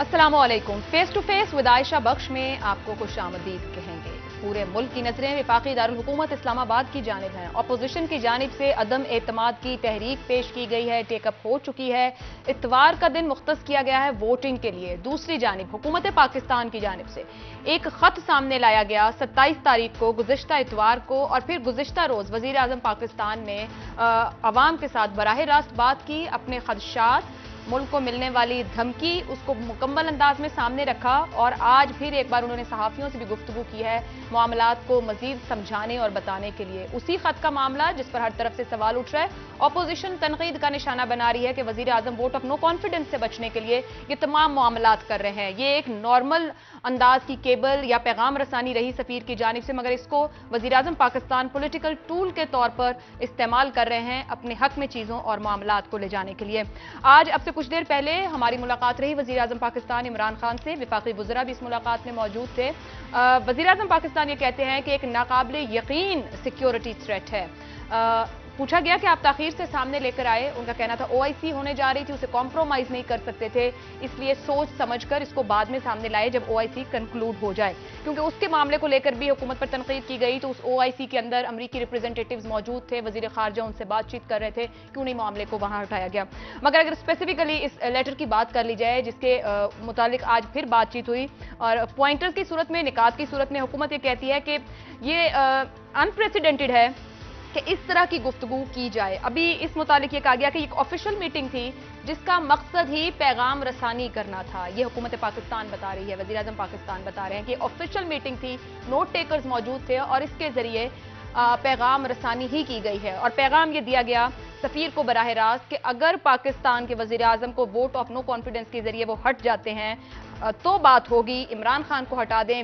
अस्सलामुअलैकुम। Face to face with Ayesha Bakhsh में आपको खुशामदीद कहेंगे। पूरे मुल्क की नजरें वफाकी दारुल हुकूमत इस्लामाबाद की जानिब हैं। अपोजिशन की जानिब से अदम एतमाद की तहरीक पेश की गई है, टेकअप हो चुकी है। इतवार का दिन मुख्तस किया गया है वोटिंग के लिए। दूसरी जानिब हुकूमत पाकिस्तान की जानिब से एक खत सामने लाया गया 27 तारीख को गुज़िश्ता इतवार को, और फिर गुज़िश्ता रोज वजीर आजम पाकिस्तान ने अवाम के साथ बराह रास्त बात की, अपने खदशात, मुल्क को मिलने वाली धमकी, उसको मुकम्मल अंदाज में सामने रखा। और आज फिर एक बार उन्होंने सहाफियों से भी गुफ्तगू की है मामलात को मजीद समझाने और बताने के लिए। उसी खत का मामला जिस पर हर तरफ से सवाल उठ रहा है, अपोजिशन तनकीद का निशाना बना रही है कि वजीर आजम वोट ऑफ नो कॉन्फिडेंस से बचने के लिए ये तमाम मामलात कर रहे हैं। ये एक नॉर्मल अंदाज की केबल या पैगाम रसानी रही सफीर की जानिब से, मगर इसको वजीर आजम पाकिस्तान पॉलिटिकल टूल के तौर पर इस्तेमाल कर रहे हैं अपने हक में चीजों और मामलात को ले जाने के लिए। आज अब से कुछ देर पहले हमारी मुलाकात रही वजीर आजम पाकिस्तान इमरान खान से। विफाकी वज़रा भी इस मुलाकात में मौजूद थे। वजीर आजम पाकिस्तान ये कहते हैं कि एक नाकाबिले यकीन सिक्योरिटी थ्रेट है। पूछा गया कि आप ताखीर से सामने लेकर आए, उनका कहना था ओआईसी होने जा रही थी, उसे कॉम्प्रोमाइज नहीं कर सकते थे, इसलिए सोच समझकर इसको बाद में सामने लाए जब ओआईसी कंक्लूड हो जाए। क्योंकि उसके मामले को लेकर भी हुकूमत पर तनकीद की गई, तो उस ओआईसी के अंदर अमरीकी रिप्रेजेंटेटिव्स मौजूद थे, वजीर खारजा उनसे बातचीत कर रहे थे, क्यों नहीं मामले को वहां उठाया गया। मगर अगर स्पेसिफिकली इस लेटर की बात कर ली जाए जिसके मुतालिक आज फिर बातचीत हुई, और पॉइंटर्स की सूरत में, निकात की सूरत में हुकूमत ये कहती है कि ये अनप्रेसिडेंटेड है कि इस तरह की गुफ्तगू की जाए। अभी इस मुतालिक ये कहा गया कि एक ऑफिशियल मीटिंग थी जिसका मकसद ही पैगाम रसानी करना था। ये हुकूमत पाकिस्तान बता रही है, वज़ीर आज़म पाकिस्तान बता रहे हैं कि ऑफिशियल मीटिंग थी, नोट टेकर्स मौजूद थे और इसके जरिए पैगाम रसानी ही की गई है। और पैगाम ये दिया गया सफीर को बराह रास्त कि अगर पाकिस्तान के वज़ीर आज़म को वोट ऑफ नो कॉन्फिडेंस के जरिए वो हट जाते हैं तो बात होगी, इमरान खान को हटा दें,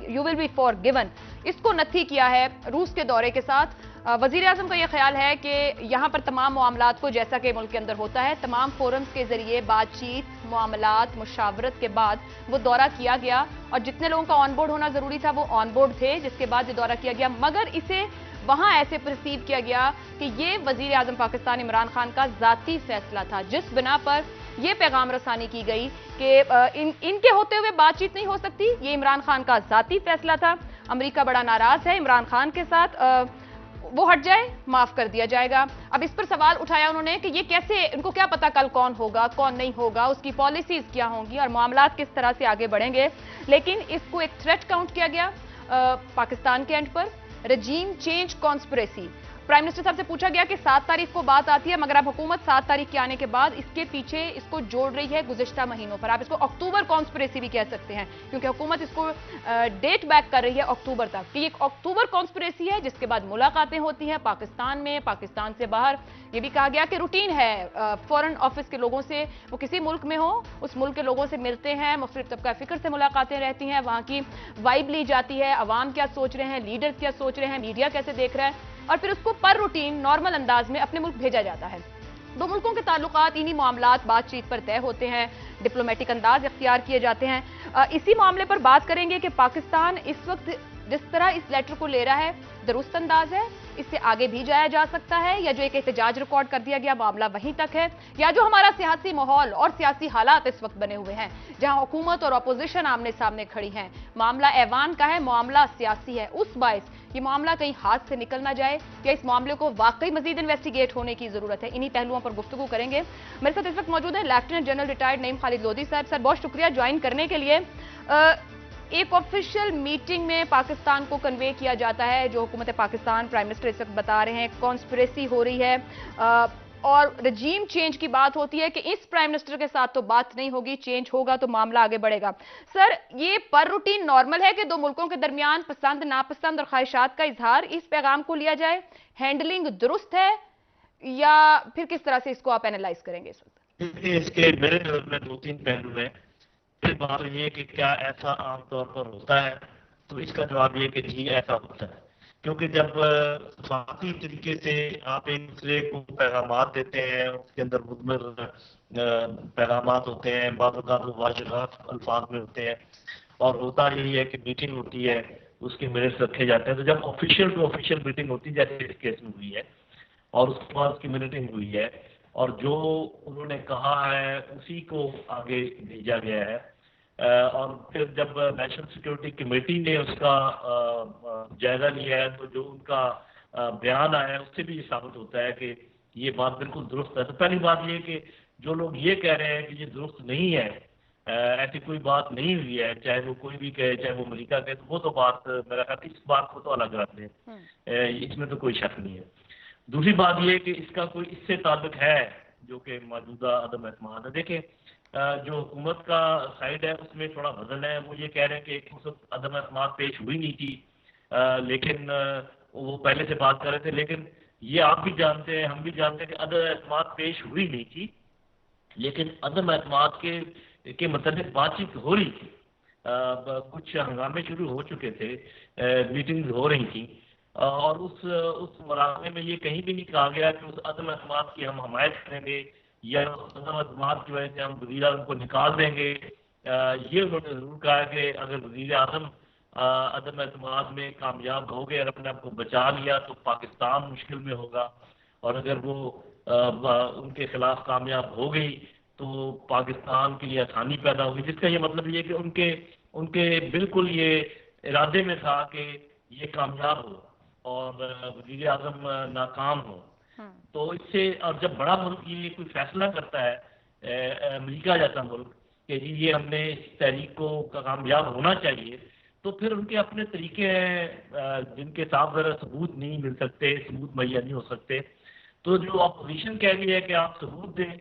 you will be for given. इसको नथी किया है रूस के दौरे के साथ। वजीर आजम का यह ख्याल है कि यहां पर तमाम मामलात को, जैसा कि मुल्क के अंदर होता है, तमाम फोरम्स के जरिए बातचीत, मामलात, मुशावरत के बाद वो दौरा किया गया, और जितने लोगों का ऑन बोर्ड होना जरूरी था वो ऑन बोर्ड थे, जिसके बाद ये दौरा किया गया। मगर इसे वहां ऐसे परसीव किया गया कि ये वजीर आजम पाकिस्तान इमरान खान का जाती फैसला था, जिस बिना पर यह पैगाम रसानी की गई कि इनके होते हुए बातचीत नहीं हो सकती। ये इमरान खान का जाती फैसला था। अमेरिका बड़ा नाराज है इमरान खान के साथ, वो हट जाए, माफ कर दिया जाएगा। अब इस पर सवाल उठाया उन्होंने कि ये कैसे, इनको क्या पता कल कौन होगा कौन नहीं होगा, उसकी पॉलिसीज क्या होंगी और मामलात किस तरह से आगे बढ़ेंगे। लेकिन इसको एक थ्रेट काउंट किया गया पाकिस्तान के एंड पर। रजीम चेंज कॉन्स्पिरेसी, प्राइम मिनिस्टर साहब से पूछा गया कि 7 तारीख को बात आती है, मगर अब हुकूमत 7 तारीख के आने के बाद इसके पीछे इसको जोड़ रही है गुज़िश्ता महीनों पर। आप इसको अक्टूबर कॉन्स्पिरेसी भी कह सकते हैं, क्योंकि हुकूमत इसको डेट बैक कर रही है अक्टूबर तक कि एक अक्टूबर कॉन्स्पिरेसी है, जिसके बाद मुलाकातें होती हैं पाकिस्तान में, पाकिस्तान से बाहर। यह भी कहा गया कि रूटीन है फॉरेन ऑफिस के लोगों से, वो किसी मुल्क में हो उस मुल्क के लोगों से मिलते हैं, मुख्तलिफ तबका फिक्र से मुलाकातें रहती हैं, वहां की वाइब ली जाती है, अवाम क्या सोच रहे हैं, लीडर्स क्या सोच रहे हैं, मीडिया कैसे देख रहा है, और फिर उसको पर रूटीन नॉर्मल अंदाज में अपने मुल्क भेजा जाता है। दो मुल्कों के ताल्लुकात इन्हीं मामलात बातचीत पर तय होते हैं, डिप्लोमेटिक अंदाज इख्तियार किए जाते हैं। इसी मामले पर बात करेंगे कि पाकिस्तान इस वक्त जिस तरह इस लेटर को ले रहा है दुरुस्त अंदाज है, इससे आगे भी जाया जा सकता है, या जो एक एहतजाज रिकॉर्ड कर दिया गया मामला वहीं तक है, या जो हमारा सियासी माहौल और सियासी हालात इस वक्त बने हुए हैं जहां हुकूमत और अपोजिशन आमने सामने खड़ी हैं, मामला ऐवान का है, मामला सियासी है, उस बायस ये मामला कहीं हाथ से निकल ना जाए, या इस मामले को वाकई मजीद इन्वेस्टिगेट होने की जरूरत है। इन्हीं पहलुओं पर गुफ्तगू करेंगे। मेरे साथ इस वक्त मौजूद है lieutenant general retired Naeem Khalid Lodhi साहब। सर, बहुत शुक्रिया ज्वाइन करने के लिए। एक ऑफिशियल मीटिंग में पाकिस्तान को कन्वे किया जाता है, जो हुकूमत पाकिस्तान, प्राइम मिनिस्टर इस वक्त बता रहे हैं कॉन्स्पिरेसी हो रही है, और रजीम चेंज की बात होती है कि इस प्राइम मिनिस्टर के साथ तो बात नहीं होगी, चेंज होगा तो मामला आगे बढ़ेगा। सर, ये पर रूटीन नॉर्मल है कि दो मुल्कों के दरमियान पसंद नापसंद और ख्वाहिशात का इजहार इस पैगाम को लिया जाए, हैंडलिंग दुरुस्त है, या फिर किस तरह से इसको आप एनालाइज करेंगे इस वक्त? इसके मेरे नजर में 2-3 पहलू है। बात ये कि क्या ऐसा आमतौर पर होता है, तो इसका जवाब ये कि जी ऐसा होता है। क्योंकि जब साथी तरीके से आप एक दूसरे को पैगामात देते हैं, उसके अंदर मुजमर पैगामात होते हैं, वाजहात अल्फाज में होते हैं, और होता यही है कि मीटिंग होती है, उसके मिनट्स रखे जाते हैं। तो जब ऑफिशियल टू ऑफिशियल मीटिंग होती है, जैसे इस केस में हुई है, और उसके बाद उसकी मिनटिंग हुई है, और जो उन्होंने कहा है उसी को आगे भेजा गया है। और फिर जब नेशनल सिक्योरिटी कमेटी ने उसका जायजा लिया है तो जो उनका बयान आया है उससे भी ये साबित होता है कि ये बात बिल्कुल दुरुस्त है। तो पहली बात ये कि जो लोग ये कह रहे हैं कि ये दुरुस्त नहीं है, ऐसी कोई बात नहीं हुई है, चाहे वो कोई भी कहे, चाहे वो अमेरिका कहे, तो वो तो बात मेरा ख्याल इस बात को तो अलग रख दें, इसमें तो कोई शक नहीं है। दूसरी बात ये कि इसका कोई इससे ताल्लुक है जो कि मौजूदा अदम एतमाद है। देखें, जो हुकूमत का साइड है उसमें थोड़ा बदल है। वो ये कह रहे हैं कि एक वक्त अदम एतमाद पेश हुई नहीं थी, लेकिन वो पहले से बात कर रहे थे। लेकिन ये आप भी जानते हैं, हम भी जानते हैं कि अदम एतमाद पेश हुई नहीं थी, लेकिन अदम एतमाद के मतलब बातचीत हो रही थी। कुछ हंगामे शुरू हो चुके थे, मीटिंग्स हो रही थी, और उस मुरादे में ये कहीं भी नहीं कहा गया कि उस अदम एतमाद की हम हमायत करेंगे या उस अदम एतमाद की वजह से हम वज़ीर आज़म को निकाल देंगे। ये उन्होंने ज़रूर कहा कि अगर वज़ीर आज़म अदम एतमाद में कामयाब हो गए और अपने आप को बचा लिया तो पाकिस्तान मुश्किल में होगा, और अगर वो उनके खिलाफ कामयाब हो गई तो पाकिस्तान के लिए आसानी पैदा होगी। जिसका ये मतलब ये कि उनके उनके बिल्कुल ये इरादे में था कि ये कामयाब हो और वज़ीर आज़म नाकाम हो। तो इससे, और जब बड़ा मुल्क ये कोई फैसला करता है, अमेरिका जैसा मुल्क, कि जी ये हमने इस तहरीक को कामयाब होना चाहिए, तो फिर उनके अपने तरीके हैं जिनके साथ ज़रा सबूत नहीं मिल सकते, सबूत मुहैया नहीं हो सकते। तो जो अपोजिशन कह रही है कि आप सबूत दें,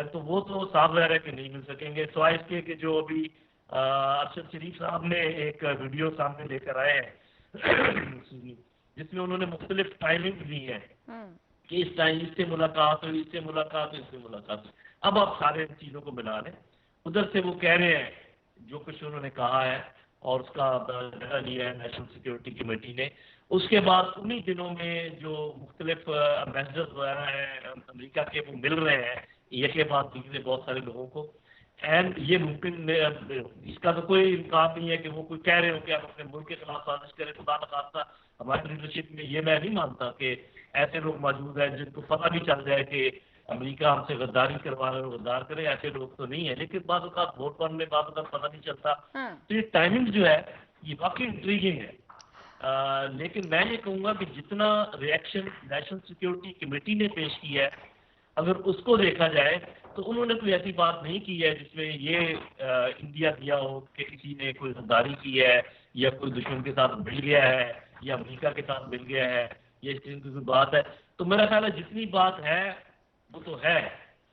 तो वो तो साफ ज़ाहिर है कि नहीं मिल सकेंगे, सिवाय इसके कि जो अभी अरशद शरीफ साहब ने एक वीडियो सामने लेकर आए हैं जिसमें उन्होंने मुख्तलिफ टाइमिंग दी है कि इस टाइम इससे मुलाकात हुई, इससे मुलाकात हुई, इससे मुलाकात हुई। अब आप सारे चीज़ों को मिला लें, उधर से वो कह रहे हैं जो कुछ उन्होंने कहा है और उसका जायजा लिया है नेशनल सिक्योरिटी कमेटी ने। उसके बाद उन्हीं दिनों में जो मुख्तलिफ एम्बेसडर्स वगैरह हैं अमेरिका के, वो मिल रहे हैं एक के बाद दूसरे बहुत सारे लोगों को। एंड ये मुमकिन, इसका तो कोई इम्कान नहीं है कि वो कोई कह रहे हो कि आप अपने मुल्क के खिलाफ साजिश करें। खुदा न खास्ता हमारी लीडरशिप में ये मैं नहीं मानता कि ऐसे लोग मौजूद हैं जिनको पता भी चल जाए कि अमेरिका हमसे गद्दारी करवा रहे हो, गद्दार करे, ऐसे लोग तो नहीं है। लेकिन बाद वोट बनने बाद पता नहीं चलता। तो ये टाइमिंग जो है ये वाकई इंट्रीगिंग है। लेकिन मैं ये कहूँगा कि जितना रिएक्शन नेशनल सिक्योरिटी कमेटी ने पेश किया है, अगर उसको देखा जाए तो उन्होंने कोई ऐसी बात नहीं की है जिसमें ये इंडिया दिया हो कि किसी ने कोई गद्दारी की है या कोई दुश्मन के साथ मिल गया है या अमेरिका के साथ मिल गया है या इस किस्म की कोई बात है। तो मेरा ख्याल है जितनी बात है वो तो है,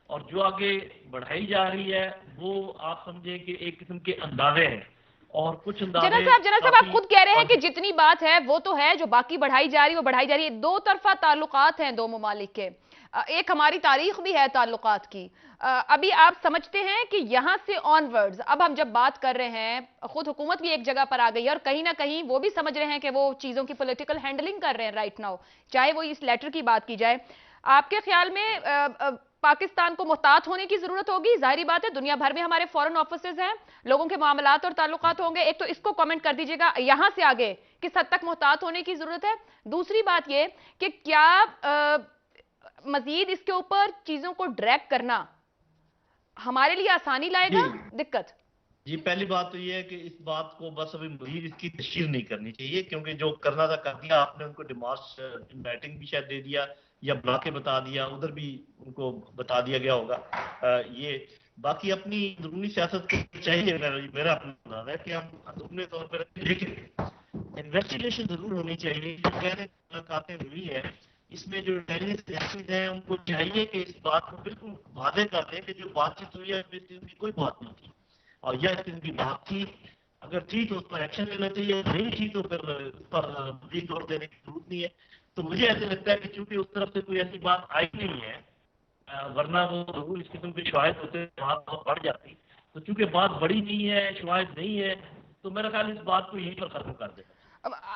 और जो आगे बढ़ाई जा रही है वो आप समझे कि एक किस्म के अंदाजे हैं, और कुछ अंदाजे। जनरल साहब आप खुद कह रहे हैं कि जितनी बात है वो तो है, जो बाकी बढ़ाई जा रही है वो बढ़ाई जा रही है। दो तरफा ताल्लुकात हैं दो ममालिक के, एक हमारी तारीख भी है ताल्लुकात की। अभी आप समझते हैं कि यहां से ऑनवर्ड्स, अब हम जब बात कर रहे हैं, खुद हुकूमत भी एक जगह पर आ गई है और कहीं ना कहीं वो भी समझ रहे हैं कि वो चीजों की पॉलिटिकल हैंडलिंग कर रहे हैं राइट नाउ, चाहे वो इस लेटर की बात की जाए। आपके ख्याल में पाकिस्तान को मुहतात होने की जरूरत होगी? जाहिर बात है दुनिया भर में हमारे फॉरेन ऑफिसेज हैं, लोगों के मामलात और ताल्लुकात होंगे। एक तो इसको कमेंट कर दीजिएगा यहां से आगे किस हद तक मुहतात होने की जरूरत है। दूसरी बात यह कि क्या मजीद इसके ऊपर चीजों को ड्रैग करना हमारे लिए आसानी लाएगा दिक्कत? जी, पहली बात तो ये है कि इस बात को बस अभी मजीद इसकी तशहीर नहीं करनी चाहिए, क्योंकि जो करना था कर दिया आपने। उनको डिमांड्स राइटिंग भी शायद दे दिया या बुला के बता दिया, उधर भी उनको बता दिया गया होगा। ये बाकी अपनी अंदरूनी सियासत को चाहिए, मेरा अपना अंदाजा है कि हम अंदरूनी तौर पर, लेकिन इन्वेस्टिगेशन जरूर होनी चाहिए। जो कह रहे मुलाकातें हुई है, इसमें जो टेररिस्ट एजेंसीज हैं उनको चाहिए कि इस बात को बिल्कुल वादे कर दें कि जो बातचीत हुई है इसकी कोई बात नहीं थी, और यह इनकी बात थी। अगर थी तो उस पर एक्शन लेना चाहिए, नहीं थी तो फिर उस पर मजीद जोर देने की जरूरत नहीं है। तो मुझे ऐसे लगता है कि चूंकि उस तरफ से कोई ऐसी बात आई नहीं है, वरना वो जरूर इस किस्म की शवायद होते बात बहुत बढ़ जाती। तो चूंकि बात बड़ी नहीं है, शवायद नहीं है, तो मेरा ख्याल इस बात को यहीं पर खत्म कर देना।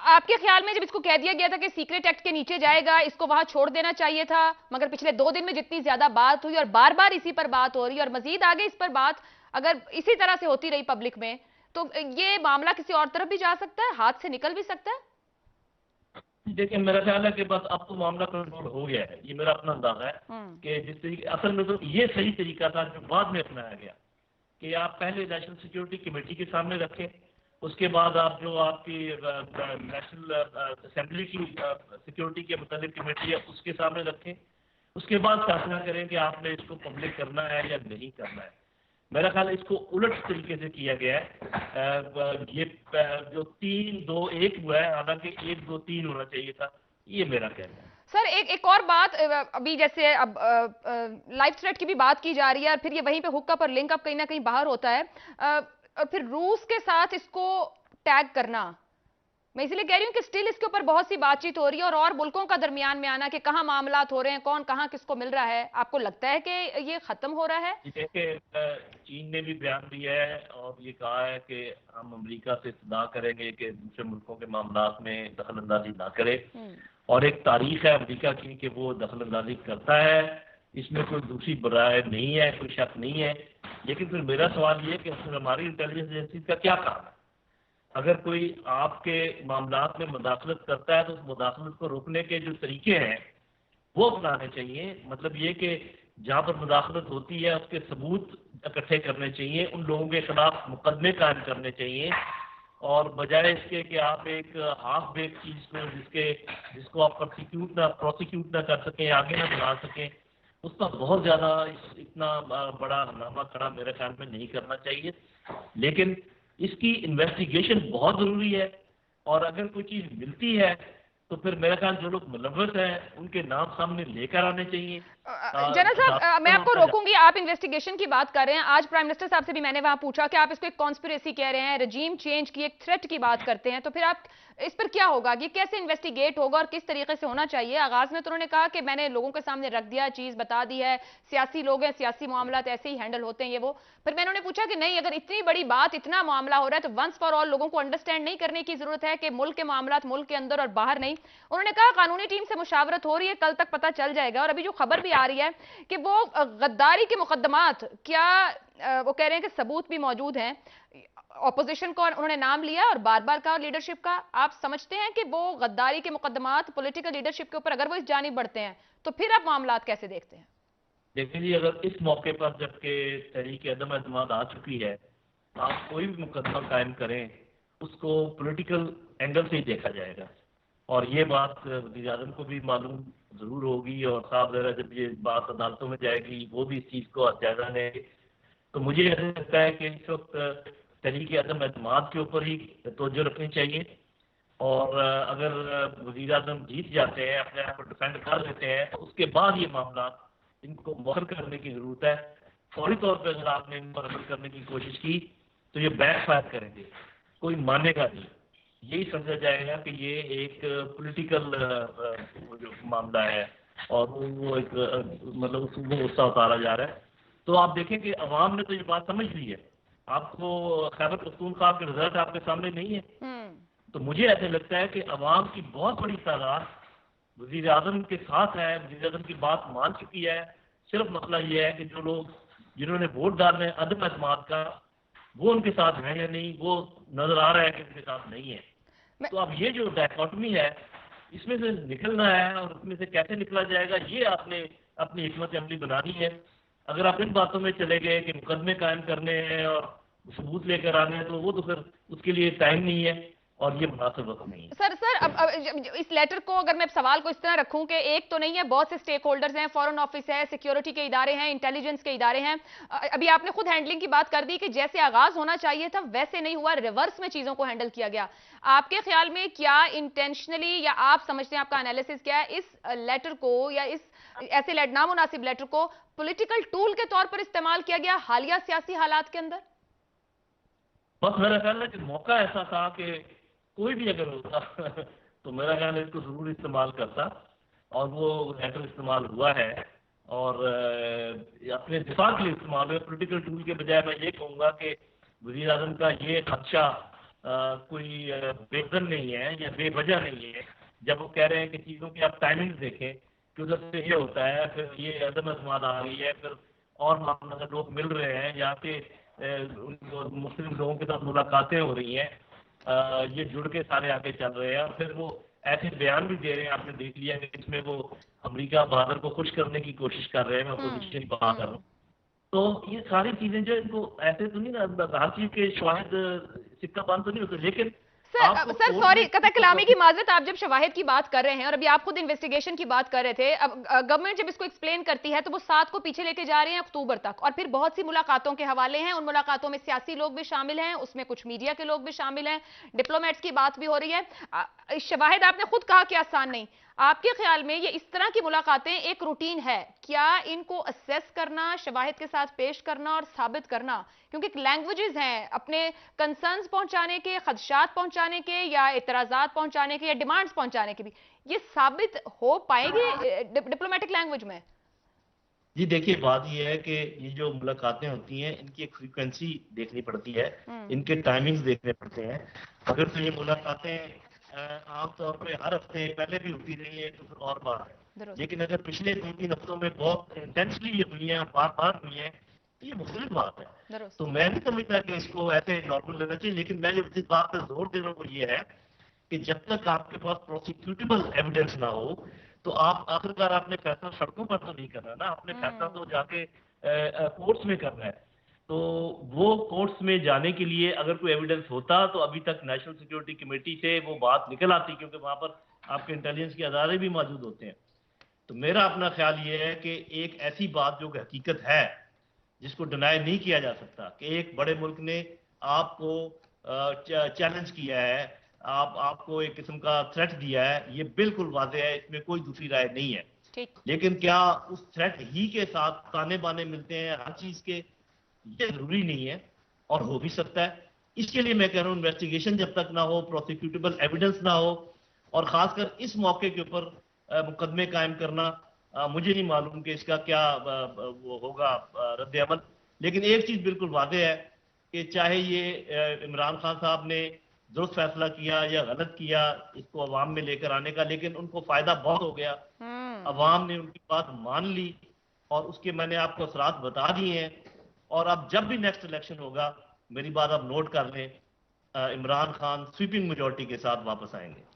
आपके ख्याल में जब इसको कह दिया गया था कि सीक्रेट एक्ट के नीचे जाएगा, इसको वहां छोड़ देना चाहिए था, मगर पिछले 2 दिन में जितनी ज्यादा बात हुई और बार बार इसी पर बात हो रही है और मजीद आगे इस पर बात अगर इसी तरह से होती रही पब्लिक में, तो ये मामला किसी और तरफ भी जा सकता है, हाथ से निकल भी सकता है। देखिए मेरा ख्याल है कि बस अब तो मामला कंट्रोल हो गया है, ये मेरा अपना अंदाजा है कि जिस तरीके असल में तो ये सही तरीका था जो बाद में अपनाया गया कि आप पहले नेशनल सिक्योरिटी कमेटी के सामने रखें, उसके बाद आप जो आपकी नेशनल असेंबली की सिक्योरिटी के मुताबिक कमेटी है उसके सामने रखें, उसके बाद फैसला करें कि आपने इसको पब्लिक करना है या नहीं करना है। मेरा ख्याल है इसको उलट तरीके से किया गया है। ये जो 3-2-1 हुआ है, हालांकि 1-2-3 होना चाहिए था, ये मेरा कहना है। सर एक और बात, अभी जैसे अब लाइफ थ्रेट की भी बात की जा रही है और फिर ये वहीं पे हुक्का और लिंक अप कहीं ना कहीं बाहर होता है, और फिर रूस के साथ इसको टैग करना, मैं इसलिए कह रही हूं कि स्टिल इसके ऊपर बहुत सी बातचीत हो रही है और मुल्कों का दरमियान में आना कि कहां मामलात हो रहे हैं, कौन कहां किसको मिल रहा है, आपको लगता है कि ये खत्म हो रहा है? देखिए चीन ने भी बयान दिया है और ये कहा है कि हम अमेरिका से इस्तदा करेंगे कि दूसरे मुल्कों के मामलात में दखल अंदाजी ना करे, और एक तारीख है अमेरिका की कि वो दखल अंदाजी करता है, इसमें कोई दूसरी बुराई नहीं है, कोई शक नहीं है। लेकिन फिर मेरा सवाल ये है कि हमारी इंटेलिजेंस एजेंसी का क्या काम है? अगर कोई आपके मामलात में मुदाखलत करता है तो उस मुदाखलत को रोकने के जो तरीके हैं वो अपनाने चाहिए। मतलब ये कि जहाँ पर मुदाखलत होती है उसके सबूत इकट्ठे करने चाहिए, उन लोगों के खिलाफ मुकदमे कायम करने चाहिए, और बजाय इसके कि आप एक हाफ बेक चीज को जिसको आप प्रोसिक्यूट ना कर सकें, आगे ना बढ़ा सकें, उसका बहुत ज़्यादा इतना बड़ा हंगामा खड़ा मेरे ख्याल में नहीं करना चाहिए। लेकिन इसकी इन्वेस्टिगेशन बहुत ज़रूरी है, और अगर कोई चीज़ मिलती है तो फिर मेरा ख्याल जो लोग मुलव्वस हैं उनके नाम सामने लेकर आने चाहिए। जनरल साहब, मैं आपको रोकूंगी, आप इन्वेस्टिगेशन की बात कर रहे हैं, आज प्राइम मिनिस्टर साहब से भी मैंने वहां पूछा कि आप इसको एक कॉन्स्पिरेसी कह रहे हैं, रजीम चेंज की एक थ्रेट की बात करते हैं, तो फिर आप इस पर क्या होगा, ये कैसे इन्वेस्टिगेट होगा और किस तरीके से होना चाहिए? आगाज में तो उन्होंने कहा कि मैंने लोगों के सामने रख दिया, चीज बता दी है, सियासी लोग हैं, सियासी मामला ऐसे ही हैंडल होते हैं, ये वो। फिर मैंने उन्हें पूछा कि नहीं, अगर इतनी बड़ी बात, इतना मामला हो रहा है तो वंस फॉर ऑल लोगों को अंडरस्टैंड नहीं करने की जरूरत है कि मुल्क के मामला मुल्क के अंदर और बाहर नहीं। उन्होंने कहा कानूनी टीम से मुशावरत हो रही है, कल तक पता चल जाएगा। और अभी जो खबर भी आ रही है कि वो गद्दारी के मुकदमात, क्या वो कह रहे हैं कि सबूत भी मौजूद हैं, ऑपोजिशन को उन्होंने नाम लिया और बार बार कहा लीडरशिप का। आप समझते हैं कि वो गद्दारी के मुकदमात पॉलिटिकल लीडरशिप के ऊपर अगर वो इस जानिब बढ़ते हैं तो फिर आप मामलात कैसे देखते हैं? देखिए जी, अगर इस मौके पर जबकि तहरीक अदम एतमाद आ चुकी है, आप कोई भी मुकदमा कायम करें उसको पॉलिटिकल एंगल से ही देखा जाएगा, और ये बात वज़ीर आज़म को भी मालूम ज़रूर होगी, और साहब ज़रा जब ये बात अदालतों में जाएगी वो भी इस चीज़ को जायज़ा लेंगे। तो मुझे ऐसा लगता है कि इस वक्त तहरीक अदम एतमाद के ऊपर ही तवज्जो रखनी चाहिए, और अगर वज़ीर आज़म जीत जाते हैं, अपने आप को डिफेंड कर लेते हैं, तो उसके बाद ये मामला इनको मौखर करने की ज़रूरत है। फौरी तौर पर अगर आपने इन पर अमल करने की कोशिश की तो ये बैक फायर करेंगे, कोई मानेगा नहीं, यही समझा जाएगा कि ये एक पॉलिटिकल जो मामला है और वो एक मतलब उसको गुस्सा उतारा जा रहा है। तो आप देखें कि अवाम ने तो ये बात समझ ली है। आपको खैबर पख्तूनख्वा के रिजल्ट आपके सामने नहीं है, तो मुझे ऐसे लगता है कि अवाम की बहुत बड़ी तादाद वज़ीर आज़म के साथ है, वज़ीर आज़म की बात मान चुकी है। सिर्फ मसला ये है कि जो लोग जिन्होंने वोट डालने हैं अदम एतमाद का, वो उनके साथ हैं या नहीं, वो नजर आ रहा है कि उनके साथ नहीं है। तो अब ये जो डायकॉटमी है, इसमें से निकलना है, और इसमें से कैसे निकला जाएगा ये आपने अपनी हिकमत अमली बनानी है। अगर आप इन बातों में चले गए कि मुकदमे कायम करने हैं और सबूत लेकर आने हैं, तो वो तो फिर उसके लिए टाइम नहीं है और ये मुनासिब वक्त नहीं है। सर अब इस लेटर को अगर मैं सवाल को इस तरह रखूं कि एक तो नहीं है, बहुत से स्टेक होल्डर्स हैं, फॉरेन ऑफिस है, सिक्योरिटी के इदारे हैं, इंटेलिजेंस के इदारे हैं। अभी आपने खुद हैंडलिंग की बात कर दी कि जैसे आगाज होना चाहिए था वैसे नहीं हुआ, रिवर्स में चीजों को हैंडल किया गया। आपके ख्याल में क्या इंटेंशनली, या आप समझते हैं, आपका एनालिसिस क्या है, इस लेटर को या इस ऐसे नामुनासिब लेटर को पॉलिटिकल टूल के तौर पर इस्तेमाल किया गया हालिया सियासी हालात के अंदर? बस मेरा ख्याल है कि मौका ऐसा था कि कोई भी अगर होता तो मेरा ख्याल है इसको जरूर इस्तेमाल करता, और वो लेटर इस्तेमाल हुआ है, और अपने दिफा के लिए इस्तेमाल हुआ। पॉलिटिकल टूल के बजाय मैं ये कहूँगा कि वज़ीर आज़म का ये खदशा कोई बेवजह नहीं है या बेवजह नहीं है। जब वो कह रहे हैं कि चीज़ों की आप टाइमिंग देखें कि उधर से ये होता है, फिर ये अदम एतमाद आ रही है, फिर और मामला लोग मिल रहे हैं, यहाँ पे मुस्लिम लोगों के साथ मुलाकातें हो रही हैं, ये जुड़ के सारे आगे चल रहे हैं, और फिर वो ऐसे बयान भी दे रहे हैं, आपने देख लिया कि इसमें वो अमेरिका बहादुर को खुश करने की कोशिश कर रहे हैं, मैं अपोजिशन की बात कर रहा हूँ। तो ये सारी चीजें जो इनको ऐसे तो नहीं ना, हर चीज के शवाहिद सिक्का बंद तो नहीं होते, लेकिन आपको सर कोर्ट सॉरी, में कतई कलामी की माजरत, आप जब शवाहिद की बात कर रहे हैं और अभी आप खुद इन्वेस्टिगेशन की बात कर रहे थे, अब गवर्नमेंट जब इसको एक्सप्लेन करती है तो वो 7 को पीछे लेके जा रहे हैं अक्टूबर तक, और फिर बहुत सी मुलाकातों के हवाले हैं, उन मुलाकातों में सियासी लोग भी शामिल हैं, उसमें कुछ मीडिया के लोग भी शामिल हैं, डिप्लोमेट्स की बात भी हो रही है। शवाहिद आपने खुद कहा कि आसान नहीं, आपके ख्याल में ये इस तरह की मुलाकातें एक रूटीन है क्या? इनको असेस करना, शवाहिद के साथ पेश करना और साबित करना, क्योंकि लैंग्वेजेस हैं अपने कंसर्न्स पहुंचाने के, खदशात पहुंचाने के, या इतराजात पहुंचाने के, या डिमांड्स पहुंचाने के भी, ये साबित हो पाएंगे डिप्लोमेटिक लैंग्वेज में? जी देखिए, बात ये है कि ये जो मुलाकातें होती हैं इनकी एक फ्रीक्वेंसी देखनी पड़ती है, इनके टाइमिंग्स देखने पड़ते हैं। अगर तो ये मुलाकातें आमतौर पे हर हफ्ते पहले भी होती रही है तो फिर और बात है, लेकिन अगर पिछले 2-3 हफ्तों में बहुत इंटेंसली ये हुई है, बार बार हुई है, तो ये मुख्तलिफ बात है। तो मैं नहीं समझता कि इसको ऐसे नॉर्मल लेना चाहिए, लेकिन मैं जिस बात पर जोर दे रहा हूँ वो ये है कि जब तक आपके पास प्रोसिक्यूटेबल एविडेंस ना हो तो आप आखिरकार आपने फैसला सड़कों पर तो नहीं करना ना, आपने फैसला तो जाके कोर्ट्स में करना है। तो वो कोर्ट्स में जाने के लिए अगर कोई एविडेंस होता तो अभी तक नेशनल सिक्योरिटी कमेटी से वो बात निकल आती, क्योंकि वहां पर आपके इंटेलिजेंस के अदारे भी मौजूद होते हैं। तो मेरा अपना ख्याल ये है कि एक ऐसी बात जो कि हकीकत है, जिसको डिनाई नहीं किया जा सकता, कि एक बड़े मुल्क ने आपको चैलेंज किया है, आपको एक किस्म का थ्रेट दिया है, ये बिल्कुल वाज़ेह है, इसमें कोई दूसरी राय नहीं है। लेकिन क्या उस थ्रेट ही के साथ ताने बाने मिलते हैं हर चीज के? ये जरूरी नहीं है, और हो भी सकता है। इसके लिए मैं कह रहा हूं इन्वेस्टिगेशन जब तक ना हो, प्रोसिक्यूटेबल एविडेंस ना हो, और खासकर इस मौके के ऊपर मुकदमे कायम करना, मुझे नहीं मालूम कि इसका क्या वो होगा रद्द अमल। लेकिन एक चीज बिल्कुल वादे है कि चाहे ये इमरान खान साहब ने दुरुस्त फैसला किया या गलत किया इसको अवाम में लेकर आने का, लेकिन उनको फायदा बहुत हो गया, अवाम ने उनकी बात मान ली, और उसके मैंने आपको असरात बता दिए हैं। और अब जब भी नेक्स्ट इलेक्शन होगा, मेरी बात आप नोट कर लें, इमरान खान स्वीपिंग मेजोरिटी के साथ वापस आएंगे।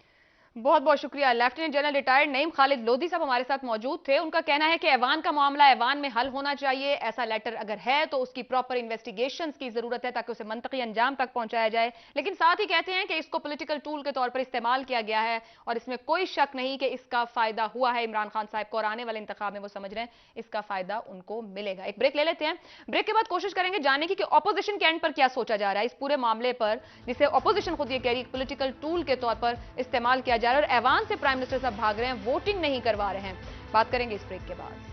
बहुत बहुत शुक्रिया। Lieutenant general retired Naeem Khalid Lodhi साहब हमारे साथ मौजूद थे। उनका कहना है कि ऐवान का मामला ऐवान में हल होना चाहिए, ऐसा लेटर अगर है तो उसकी प्रॉपर इन्वेस्टिगेशंस की जरूरत है ताकि उसे मंतकी अंजाम तक पहुंचाया जाए, लेकिन साथ ही कहते हैं कि इसको पॉलिटिकल टूल के तौर पर इस्तेमाल किया गया है और इसमें कोई शक नहीं कि इसका फायदा हुआ है इमरान खान साहब को, और आने वाले इंतखाब में वो समझ रहे हैं इसका फायदा उनको मिलेगा। एक ब्रेक ले लेते हैं, ब्रेक के बाद कोशिश करेंगे जानने की कि ऑपोजिशन के एंड पर क्या सोचा जा रहा है इस पूरे मामले पर, जिसे ऑपोजिशन खुद ये कह रही है पॉलिटिकल टूल के तौर पर इस्तेमाल किया जा रहा है, और ऐवान से प्राइम मिनिस्टर साहब भाग रहे हैं, वोटिंग नहीं करवा रहे हैं। बात करेंगे इस ब्रेक के बाद।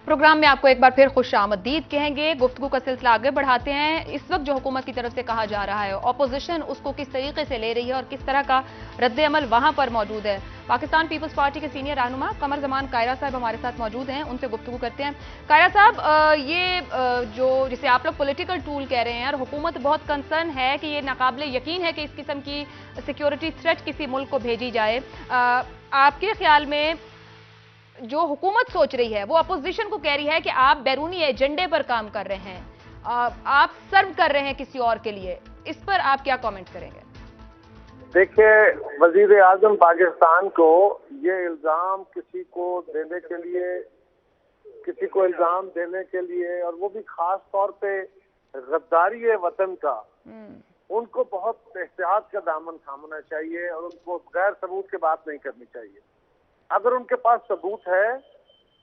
प्रोग्राम में आपको एक बार फिर खुश आमदीद कहेंगे। गुफ्तगू का सिलसिला आगे बढ़ाते हैं। इस वक्त जो हुकूमत की तरफ से कहा जा रहा है, ऑपोजिशन उसको किस तरीके से ले रही है और किस तरह का रद्द अमल वहां पर मौजूद है। पाकिस्तान पीपल्स पार्टी के सीनियर रहनुमा कमर जमान कायरा साहब हमारे साथ मौजूद हैं, उनसे गुफ्तगू करते हैं। कायरा साहब, ये जो जिसे आप लोग पॉलिटिकल टूल कह रहे हैं और हुकूमत बहुत कंसर्न है कि ये नाकाबिले यकीन है कि इस किस्म की सिक्योरिटी थ्रेट किसी मुल्क को भेजी जाए, आपके ख्याल में जो हुकूमत सोच रही है वो अपोजिशन को कह रही है कि आप बैरूनी एजेंडे पर काम कर रहे हैं, आप सर्व कर रहे हैं किसी और के लिए, इस पर आप क्या कमेंट करेंगे? देखिए, वजीर आजम पाकिस्तान को ये इल्जाम किसी को इल्जाम देने के लिए और वो भी खास तौर पे गद्दारी वतन का, उनको बहुत एहतियात का दामन थामना चाहिए और उनको गैर सबूत की बात नहीं करनी चाहिए। अगर उनके पास सबूत है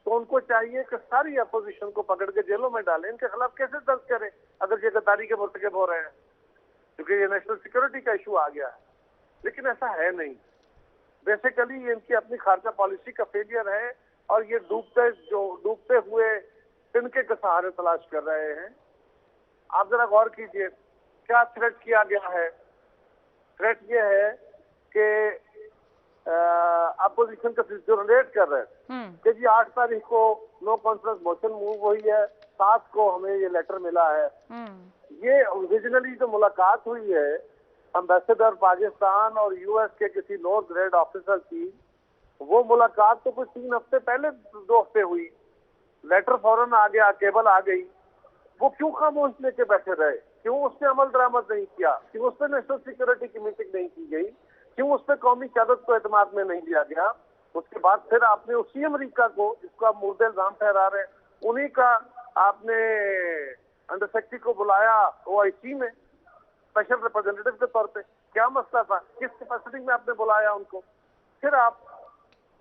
तो उनको चाहिए कि सारी अपोजिशन को पकड़ के जेलों में डालें, इनके खिलाफ केसेस दर्ज करें अगर ये गद्दारी के मुर्तकब हो रहे हैं, क्योंकि ये नेशनल सिक्योरिटी का इशू आ गया है। लेकिन ऐसा है नहीं, बेसिकली ये इनकी अपनी खारजा पॉलिसी का फेलियर है और ये डूबते हुए तिनके के सहारे तलाश कर रहे हैं। आप जरा गौर कीजिए क्या थ्रेट किया गया है। थ्रेट ये है कि अपोजिशन का जनरेट कर रहे हैं कि जी 8 तारीख को नो कॉन्फ्रेंस मोशन मूव हुई है, 7 को हमें ये लेटर मिला है। ये ओरिजिनली जो मुलाकात हुई है एम्बेसडर पाकिस्तान और यूएस के किसी लो ग्रेड ऑफिसर की, वो मुलाकात तो कुछ 3 हफ्ते पहले 2 हफ्ते हुई, लेटर फौरन आ गया, केबल आ गई, वो क्यों खामोश लेके बैठे रहे? क्यों उसने अमल दरामद नहीं किया, क्यों उस पर नेशनल सिक्योरिटी की मीटिंग नहीं की गई, क्यों उस पर कौमी क़यादत को एतमाद में नहीं लिया गया। उसके बाद फिर आपने उसी अमेरिका को, जिसका मुर्दे इल्जाम ठहरा रहे हैं, उन्हीं का आपने अंडर सेक्रेटरी को बुलाया OIC में स्पेशल रिप्रेजेंटेटिव के तौर पे। क्या मसला था, किस कैपेसिटी में आपने बुलाया उनको? फिर आप